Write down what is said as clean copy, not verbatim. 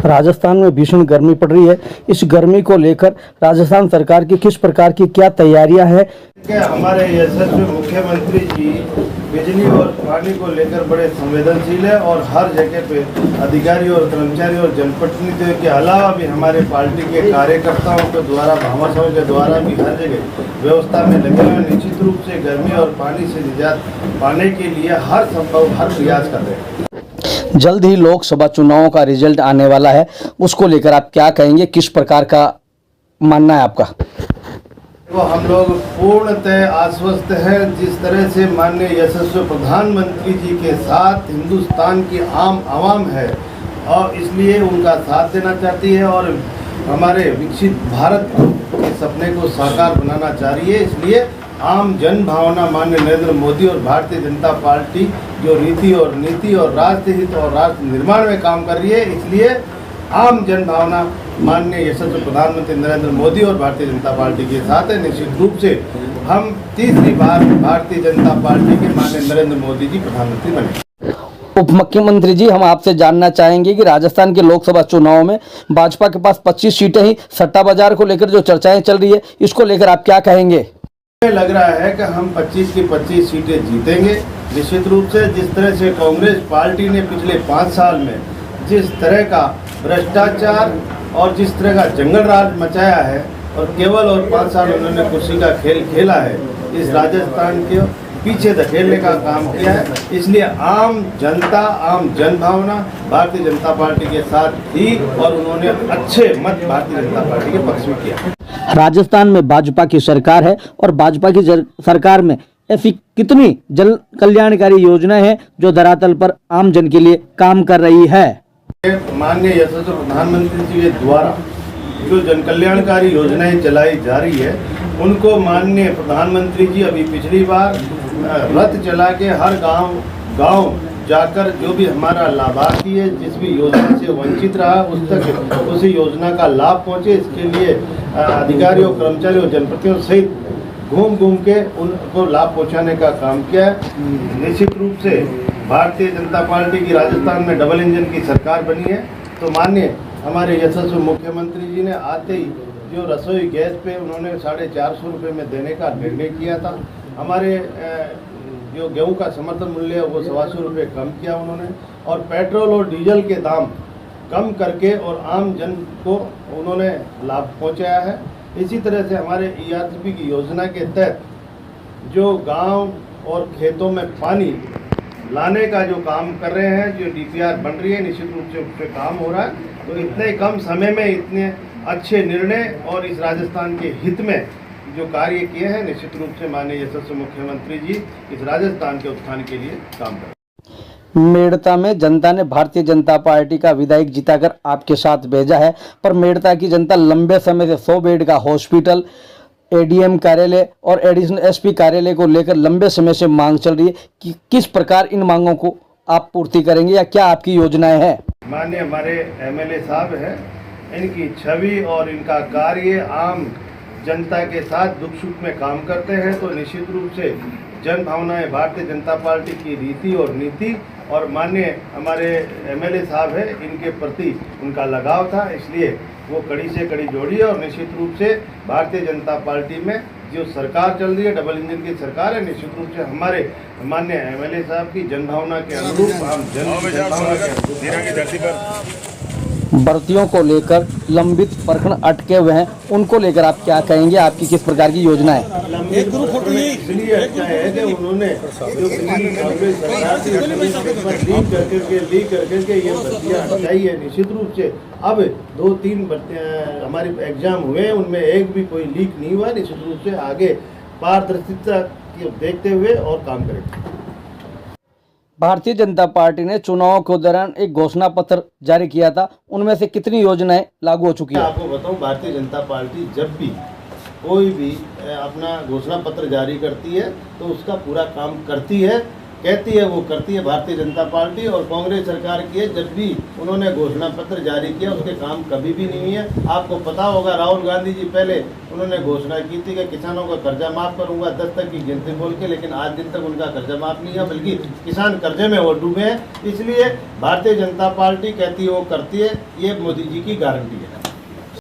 राजस्थान में भीषण गर्मी पड़ रही है। इस गर्मी को लेकर राजस्थान सरकार की किस प्रकार की क्या तैयारियां हैं? हमारे यशस्वी मुख्यमंत्री जी बिजली और पानी को लेकर बड़े संवेदनशील है और हर जगह पे अधिकारी और कर्मचारी और जनप्रतिनिधियों के अलावा भी हमारे पार्टी के कार्यकर्ताओं के द्वारा भामाशाहों के द्वारा भी हर जगह व्यवस्था में लगे हुए निश्चित रूप से गर्मी और पानी से निजात पाने के लिए हर संभव हर प्रयास कर रहे हैं। जल्द ही लोकसभा चुनावों का रिजल्ट आने वाला है, उसको लेकर आप क्या कहेंगे? किस प्रकार का मानना है आपका? तो हम लोग पूर्णतः आश्वस्त हैं। जिस तरह से माननीय यशस्वी प्रधानमंत्री जी के साथ हिंदुस्तान की आम आवाम है और इसलिए उनका साथ देना चाहती है और हमारे विकसित भारत के सपने को साकार बनाना चाह रही है। इसलिए आम जन भावना माननीय नरेंद्र मोदी और भारतीय जनता पार्टी जो रीति और नीति और राष्ट्र हित और राष्ट्र निर्माण में काम कर रही है, इसलिए आम जन भावना माननीय यशस्वी प्रधानमंत्री नरेंद्र मोदी और भारतीय जनता पार्टी के साथ है। निश्चित रूप से हम तीसरी बार भारतीय जनता पार्टी के माननीय नरेंद्र मोदी जी प्रधानमंत्री बने। उप मुख्यमंत्री जी, हम आपसे जानना चाहेंगे कि राजस्थान के लोकसभा चुनाव में भाजपा के पास 25 सीटें ही, सट्टा बाजार को लेकर जो चर्चाएं चल रही है, इसको लेकर आप क्या कहेंगे? लग रहा है कि हम 25 की 25 सीटें जीतेंगे। निश्चित रूप से जिस तरह से कांग्रेस पार्टी ने पिछले 5 साल में जिस तरह का भ्रष्टाचार और जिस तरह का जंगल राज मचाया है और केवल और 5 साल उन्होंने कुर्सी का खेल खेला है, इस राजस्थान के पीछे धकेलने का काम किया है। इसलिए आम जनता, आम जन भावना भारतीय जनता पार्टी के साथ थी और उन्होंने अच्छे मत भारतीय जनता पार्टी के पक्ष में किया। राजस्थान में भाजपा की सरकार है और भाजपा की सरकार में ऐसी कितनी जन कल्याणकारी योजनाएं हैं जो धरातल पर आम जन के लिए काम कर रही है? माननीय यशस्वी प्रधानमंत्री जी के द्वारा जो जन कल्याणकारी योजनाएं चलाई जा रही है, उनको माननीय प्रधानमंत्री जी अभी पिछली बार रथ चला के हर गांव जाकर जो भी हमारा लाभार्थी है, जिस भी योजना से वंचित रहा, उस तक उसी योजना का लाभ पहुंचे, इसके लिए अधिकारियों, कर्मचारियों, जनप्रतिनिधियों सहित घूम के उनको लाभ पहुंचाने का काम किया है। निश्चित रूप से भारतीय जनता पार्टी की राजस्थान में डबल इंजन की सरकार बनी है, तो माननीय हमारे यशस्वी मुख्यमंत्री जी ने आते ही जो रसोई गैस पे उन्होंने 450 रुपये में देने का निर्णय किया था। हमारे जो गेहूं का समर्थन मूल्य है वो 125 रुपये कम किया उन्होंने, और पेट्रोल और डीजल के दाम कम करके और आम जन को उन्होंने लाभ पहुंचाया है। इसी तरह से हमारे ERCP की योजना के तहत जो गांव और खेतों में पानी लाने का जो काम कर रहे हैं, जो DPR बन रही है, निश्चित रूप से उस पर काम हो रहा है। तो इतने कम समय में इतने अच्छे निर्णय और इस राजस्थान के हित में जो कार्य किए हैं, निश्चित रूप से माननीय यशस्वी मुख्यमंत्री जी इस राजस्थान के उत्थान के लिए काम कर रहे हैं। मेड़ता में जनता ने भारतीय जनता पार्टी का विधायक जिताकर आपके साथ भेजा है, पर मेड़ता की जनता लंबे समय से 100 बेड का हॉस्पिटल, ADM कार्यालय और एडिशनल SP कार्यालय को लेकर लंबे समय से मांग चल रही है कि किस प्रकार इन मांगों को आप पूर्ति करेंगे या क्या आपकी योजनाएं हैं? माननीय हमारे MLA साहब हैं, इनकी छवि और इनका कार्य आम जनता के साथ दुख सुख में काम करते हैं, तो निश्चित रूप से जन भावनाएं भारतीय जनता पार्टी की रीति और नीति और माननीय हमारे MLA साहब हैं, इनके प्रति उनका लगाव था, इसलिए वो कड़ी से कड़ी जोड़ी है। और निश्चित रूप से भारतीय जनता पार्टी में जो सरकार चल रही है, डबल इंजन की सरकार है, निश्चित रूप से हमारे माननीय MLA साहब की जन भावना के अनुरूप हम जन भावना के अनुरूप भर्तियों को लेकर लंबित प्रकरण अटके हुए हैं, उनको लेकर आप क्या कहेंगे? आपकी किस प्रकार की योजना है? इसलिए अच्छा है कि उन्होंने जो कांग्रेस सरकार थी लीक करके ये भर्तियाँ हटाई है। निश्चित रूप से अब 2-3 भर्तियाँ हमारे एग्जाम हुए हैं, उनमें एक भी कोई लीक नहीं हुआ। निश्चित रूप से आगे पारदर्शिता को देखते हुए और काम करेंगे। भारतीय जनता पार्टी ने चुनाव के दौरान एक घोषणा पत्र जारी किया था, उनमें से कितनी योजनाएं लागू हो चुकी है? आपको बताऊं, भारतीय जनता पार्टी जब भी कोई भी अपना घोषणा पत्र जारी करती है तो उसका पूरा काम करती है कहती है वो करती है भारतीय जनता पार्टी। और कांग्रेस सरकार की है, जब भी उन्होंने घोषणा पत्र जारी किया उसके काम कभी भी नहीं हुई है। आपको पता होगा राहुल गांधी जी पहले उन्होंने घोषणा की थी कि किसानों का कर्जा माफ करूंगा 10 तक की गिनती बोल के, लेकिन आज दिन तक उनका कर्जा माफ नहीं है, बल्कि किसान कर्जे में वो डूबे हैं। इसलिए भारतीय जनता पार्टी कहती है वो करती है, ये मोदी जी की गारंटी है।